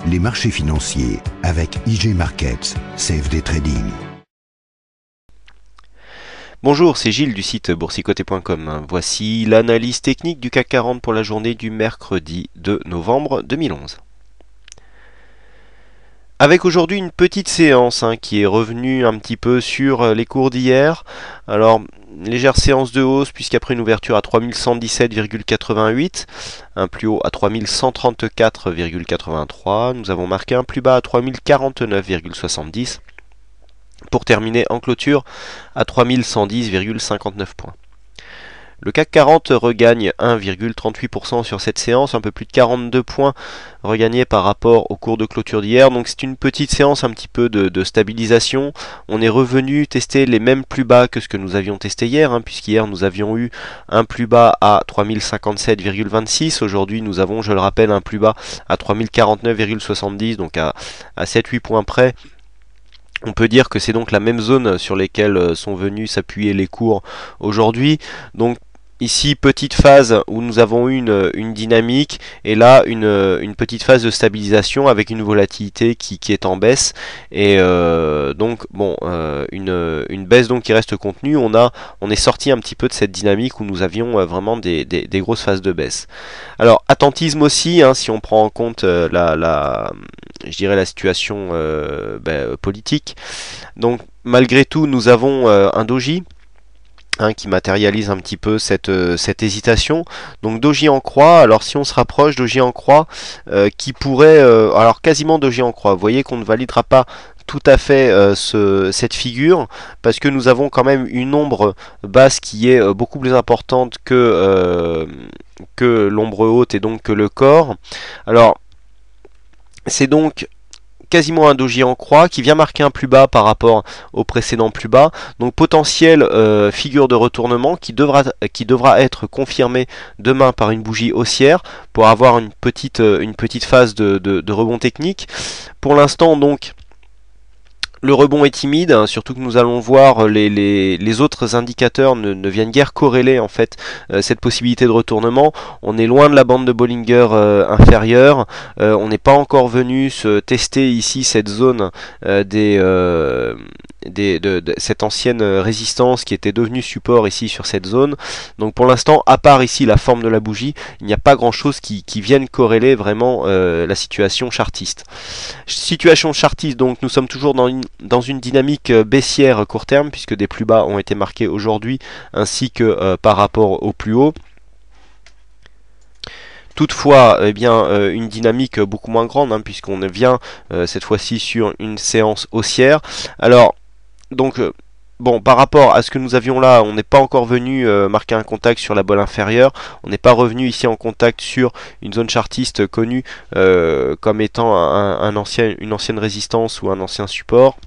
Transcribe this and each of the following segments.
les marchés financiers avec IG Markets, CFD Trading. Bonjour, c'est Gilles du site boursicoté.com. Voici l'analyse technique du CAC 40 pour la journée du mercredi 2 novembre 2011. Avec aujourd'hui une petite séance qui est revenue un petit peu sur les cours d'hier. Alors, légère séance de hausse puisqu'après une ouverture à 3117,88, un plus haut à 3134,83, nous avons marqué un plus bas à 3049,70 pour terminer en clôture à 3110,59 points. Le CAC 40 regagne 1,38% sur cette séance, un peu plus de 42 points regagnés par rapport au cours de clôture d'hier. Donc c'est une petite séance un petit peu de stabilisation. On est revenu tester les mêmes plus bas que ce que nous avions testé hier, puisqu'hier nous avions eu un plus bas à 3057,26. Aujourd'hui nous avons, je le rappelle, un plus bas à 3049,70, donc à 7-8 points près. On peut dire que c'est donc la même zone sur lesquelles sont venus s'appuyer les cours aujourd'hui. Donc ici, petite phase où nous avons eu une dynamique et là une petite phase de stabilisation avec une volatilité qui est en baisse et donc bon une baisse donc qui reste contenue. On est sorti un petit peu de cette dynamique où nous avions vraiment des grosses phases de baisse. Alors attentisme aussi, si on prend en compte je dirais la situation politique. Donc malgré tout nous avons un doji qui matérialise un petit peu cette hésitation. Donc doji en croix, alors si on se rapproche, doji en croix qui pourrait, alors quasiment doji en croix, vous voyez qu'on ne validera pas tout à fait cette figure parce que nous avons quand même une ombre basse qui est beaucoup plus importante que l'ombre haute et donc que le corps. Alors c'est donc quasiment un doji en croix qui vient marquer un plus bas par rapport au précédent plus bas, donc potentielle figure de retournement qui devra être confirmée demain par une bougie haussière pour avoir une petite phase de rebond technique. Pour l'instant donc le rebond est timide, surtout que nous allons voir les autres indicateurs ne viennent guère corréler en fait cette possibilité de retournement. On est loin de la bande de Bollinger inférieure, on n'est pas encore venu se tester ici cette zone de cette ancienne résistance qui était devenue support ici sur cette zone. Donc pour l'instant, à part ici la forme de la bougie, il n'y a pas grand chose qui vienne corréler vraiment la situation chartiste. Situation chartiste, donc nous sommes toujours dans une dynamique baissière court terme puisque des plus bas ont été marqués aujourd'hui ainsi que par rapport au plus haut. Toutefois, une dynamique beaucoup moins grande puisqu'on vient cette fois-ci sur une séance haussière. Alors donc bon, par rapport à ce que nous avions là, on n'est pas encore venu marquer un contact sur la bolle inférieure. On n'est pas revenu ici en contact sur une zone chartiste connue comme étant une ancienne résistance ou un ancien support.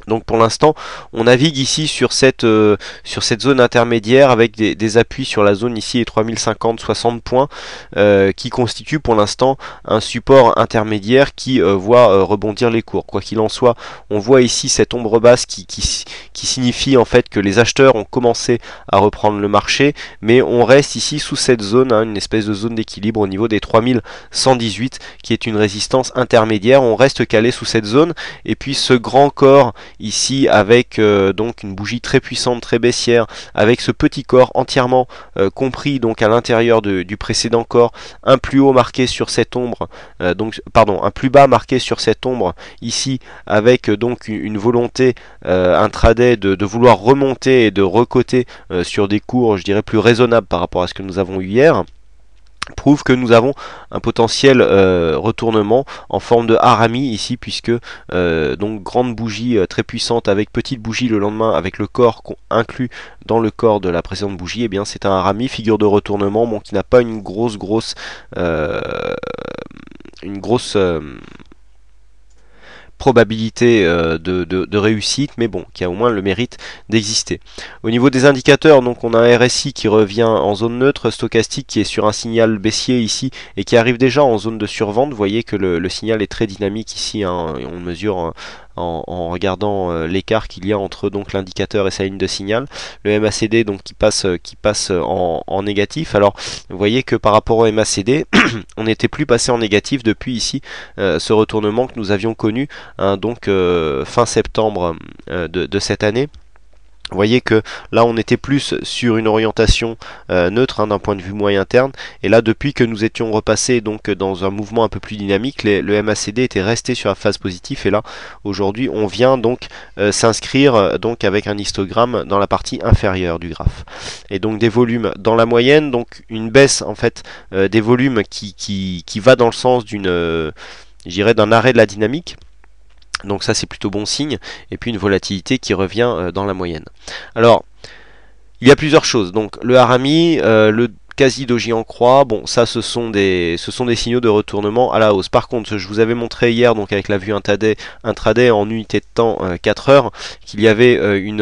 Donc pour l'instant, on navigue ici sur cette zone intermédiaire avec des appuis sur la zone ici et 3050-60 points qui constitue pour l'instant un support intermédiaire qui voit rebondir les cours. Quoi qu'il en soit, on voit ici cette ombre basse qui signifie en fait que les acheteurs ont commencé à reprendre le marché, mais on reste ici sous cette zone, une espèce de zone d'équilibre au niveau des 3118 qui est une résistance intermédiaire. On reste calé sous cette zone et puis ce grand corps ici avec donc une bougie très puissante, très baissière, avec ce petit corps entièrement compris donc à l'intérieur du précédent corps, un plus haut marqué sur cette ombre, un plus bas marqué sur cette ombre ici avec donc une volonté intraday de vouloir remonter et de recoter sur des cours, je dirais, plus raisonnables par rapport à ce que nous avons eu hier, prouve que nous avons un potentiel retournement en forme de harami ici puisque donc grande bougie très puissante avec petite bougie le lendemain avec le corps inclus dans le corps de la précédente bougie, et bien c'est un harami, figure de retournement qui n'a pas une grosse probabilité de réussite, mais bon, qui a au moins le mérite d'exister. Au niveau des indicateurs, donc on a un RSI qui revient en zone neutre, stochastique qui est sur un signal baissier ici et qui arrive déjà en zone de survente. Vous voyez que le signal est très dynamique ici, on mesure en regardant l'écart qu'il y a entre donc l'indicateur et sa ligne de signal. Le MACD donc qui passe en négatif. Alors vous voyez que par rapport au MACD, on n'était plus passé en négatif depuis ici ce retournement que nous avions connu donc fin septembre de cette année. Vous voyez que là on était plus sur une orientation neutre d'un point de vue moyen terme, et là depuis que nous étions repassés donc dans un mouvement un peu plus dynamique, le MACD était resté sur la phase positive, et là aujourd'hui on vient donc s'inscrire donc avec un histogramme dans la partie inférieure du graphe, et donc des volumes dans la moyenne, donc une baisse en fait des volumes qui va dans le sens d'une je dirais d'un arrêt de la dynamique. Donc ça c'est plutôt bon signe, et puis une volatilité qui revient dans la moyenne. Alors, il y a plusieurs choses. Donc le Harami, le quasi doji en croix, bon ça ce sont des signaux de retournement à la hausse. Par contre, je vous avais montré hier donc avec la vue intraday en unité de temps 4 heures qu'il y avait une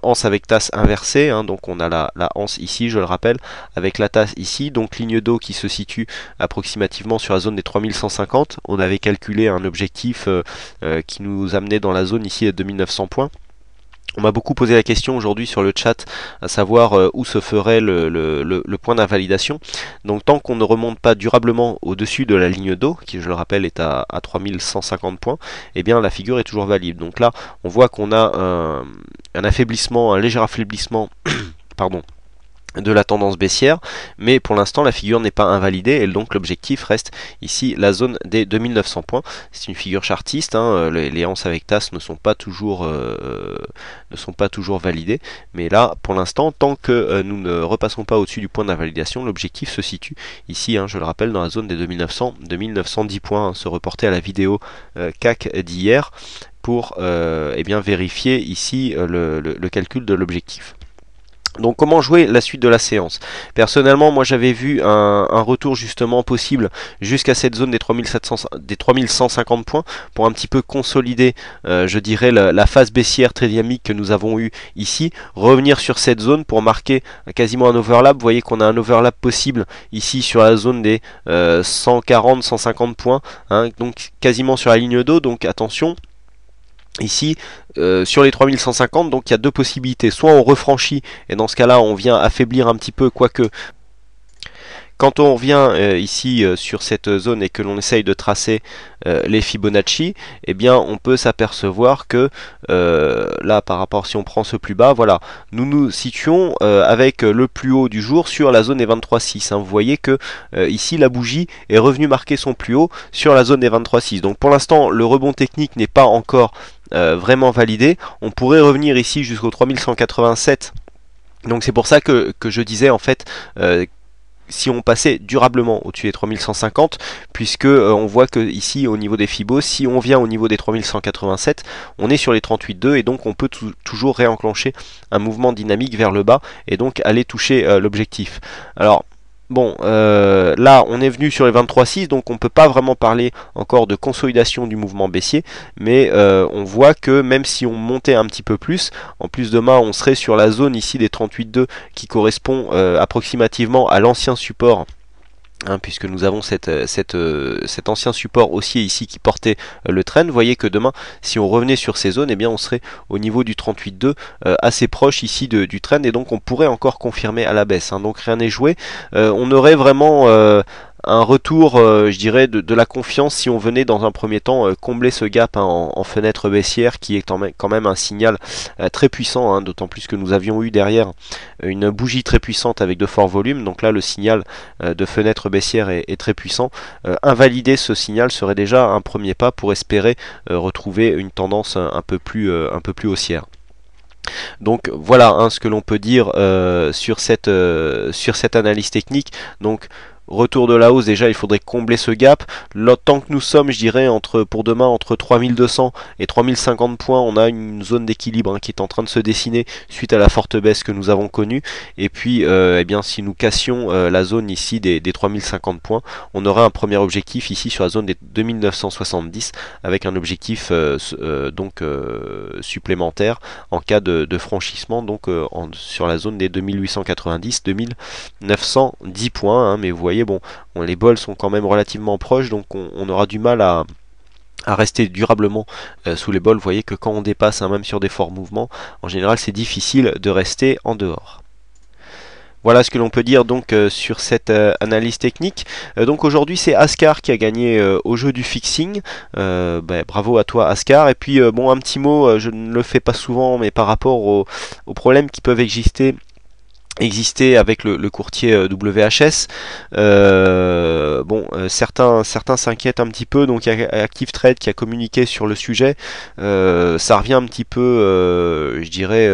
anse avec tasse inversée, donc on a la anse ici, je le rappelle, avec la tasse ici, donc ligne d'eau qui se situe approximativement sur la zone des 3150. On avait calculé un objectif qui nous amenait dans la zone ici à 2900 points. On m'a beaucoup posé la question aujourd'hui sur le chat, à savoir où se ferait le point d'invalidation. Donc tant qu'on ne remonte pas durablement au-dessus de la ligne d'eau, qui je le rappelle est à 3150 points, eh bien la figure est toujours valide. Donc là, on voit qu'on a un affaiblissement, un léger affaiblissement, pardon, de la tendance baissière, mais pour l'instant la figure n'est pas invalidée, et donc l'objectif reste ici la zone des 2900 points. C'est une figure chartiste, les anses avec tasse ne sont pas toujours validées, mais là pour l'instant, tant que nous ne repassons pas au-dessus du point d'invalidation, l'objectif se situe ici, je le rappelle, dans la zone des 2910 points, se reporter à la vidéo CAC d'hier pour bien vérifier ici le calcul de l'objectif. Donc comment jouer la suite de la séance? Personnellement, moi j'avais vu un retour justement possible jusqu'à cette zone des 3150 points pour un petit peu consolider, je dirais, la phase baissière très dynamique que nous avons eu ici. Revenir sur cette zone pour marquer quasiment un overlap. Vous voyez qu'on a un overlap possible ici sur la zone des 140-150 points, donc quasiment sur la ligne d'eau, donc attention. Ici, sur les 3150, donc il y a deux possibilités. Soit on refranchit, et dans ce cas-là, on vient affaiblir un petit peu, quoique quand on revient ici sur cette zone et que l'on essaye de tracer les Fibonacci, eh bien on peut s'apercevoir que là par rapport, si on prend ce plus bas, voilà, nous nous situons avec le plus haut du jour sur la zone des 23,6. Vous voyez que ici la bougie est revenue marquer son plus haut sur la zone des 23,6. Donc pour l'instant le rebond technique n'est pas encore vraiment validé. On pourrait revenir ici jusqu'au 3187. Donc c'est pour ça que je disais en fait si on passait durablement au-dessus des 3150, puisque on voit que ici au niveau des Fibos, si on vient au niveau des 3187, on est sur les 38,2, et donc on peut toujours réenclencher un mouvement dynamique vers le bas et donc aller toucher l'objectif. Alors bon, là on est venu sur les 23,6, donc on ne peut pas vraiment parler encore de consolidation du mouvement baissier, mais on voit que même si on montait un petit peu plus, en plus demain on serait sur la zone ici des 38,2 qui correspond approximativement à l'ancien support. Puisque nous avons cet ancien support haussier ici qui portait le trend. Vous voyez que demain, si on revenait sur ces zones, eh bien on serait au niveau du 38,2, assez proche ici du trend, et donc on pourrait encore confirmer à la baisse. Donc rien n'est joué. On aurait vraiment un retour, je dirais, de la confiance si on venait dans un premier temps combler ce gap en fenêtre baissière, qui est quand même un signal très puissant, d'autant plus que nous avions eu derrière une bougie très puissante avec de forts volumes. Donc là le signal de fenêtre baissière est très puissant. Invalider ce signal serait déjà un premier pas pour espérer retrouver une tendance un peu plus haussière. Donc voilà ce que l'on peut dire sur cette analyse technique. Donc retour de la hausse, déjà il faudrait combler ce gap. Tant que nous sommes, je dirais, pour demain entre 3200 et 3050 points, on a une zone d'équilibre qui est en train de se dessiner suite à la forte baisse que nous avons connue. Et puis eh bien si nous cassions la zone ici des 3050 points, on aurait un premier objectif ici sur la zone des 2970, avec un objectif supplémentaire en cas de franchissement, donc sur la zone des 2890 2910 points, mais vous voyez, bon, les bols sont quand même relativement proches, donc on aura du mal à à rester durablement sous les bols. Vous voyez que quand on dépasse, même sur des forts mouvements, en général c'est difficile de rester en dehors. Voilà ce que l'on peut dire donc sur cette analyse technique. Donc aujourd'hui c'est Ascar qui a gagné au jeu du fixing. Bravo à toi Ascar. Et puis bon, un petit mot, je ne le fais pas souvent, mais par rapport aux problèmes qui peuvent exister avec le courtier WHS. Certains s'inquiètent un petit peu, donc il y a Active Trade qui a communiqué sur le sujet. Ça revient un petit peu, je dirais,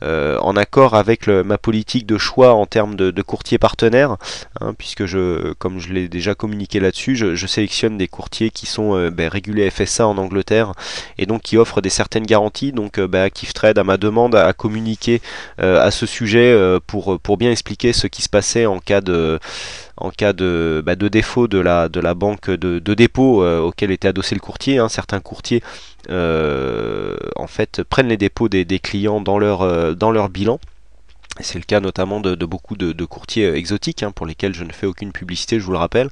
en accord avec ma politique de choix en termes de courtiers partenaires, hein, puisque comme je l'ai déjà communiqué là-dessus, je sélectionne des courtiers qui sont régulés FSA en Angleterre et donc qui offrent des certaines garanties. Donc Active Trade, à ma demande, a communiqué à ce sujet pour bien expliquer ce qui se passait en cas de défaut de la banque de dépôt auquel était adossé le courtier. Hein. Certains courtiers en fait prennent les dépôts des clients dans leur bilan. C'est le cas notamment de beaucoup de courtiers exotiques, hein, pour lesquels je ne fais aucune publicité, je vous le rappelle.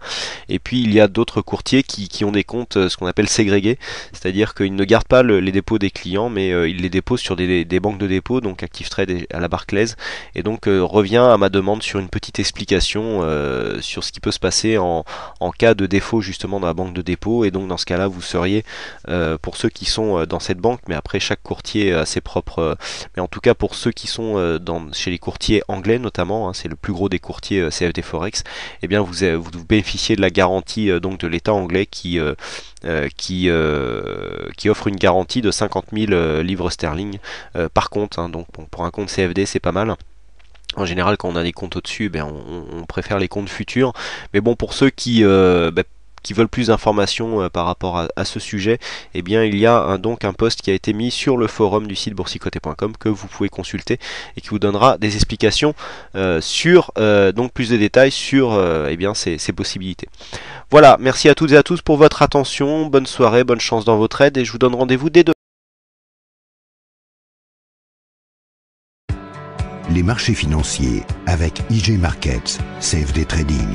Et puis il y a d'autres courtiers qui ont des comptes ce qu'on appelle ségrégés, c'est-à-dire qu'ils ne gardent pas les dépôts des clients, mais ils les déposent sur des banques de dépôt, donc Active Trade à la Barclays, et donc revient à ma demande sur une petite explication sur ce qui peut se passer en cas de défaut justement dans la banque de dépôt. Et donc dans ce cas-là, vous seriez, pour ceux qui sont dans cette banque, mais après chaque courtier a ses propres... mais en tout cas pour ceux qui sont chez les courtiers anglais notamment, hein, c'est le plus gros des courtiers CFD Forex, et bien vous bénéficiez de la garantie donc de l'État anglais qui offre une garantie de 50 000 livres sterling par compte, hein. Donc bon, pour un compte CFD c'est pas mal. En général, quand on a des comptes au-dessus, on préfère les comptes futurs. Mais bon, pour ceux qui veulent plus d'informations par rapport à ce sujet, eh bien il y a donc un post qui a été mis sur le forum du site boursicoté.com que vous pouvez consulter et qui vous donnera des explications sur donc plus de détails sur ces possibilités. Voilà, merci à toutes et à tous pour votre attention, bonne soirée, bonne chance dans vos trades et je vous donne rendez-vous dès demain. Les marchés financiers avec IG Markets, CFD Trading.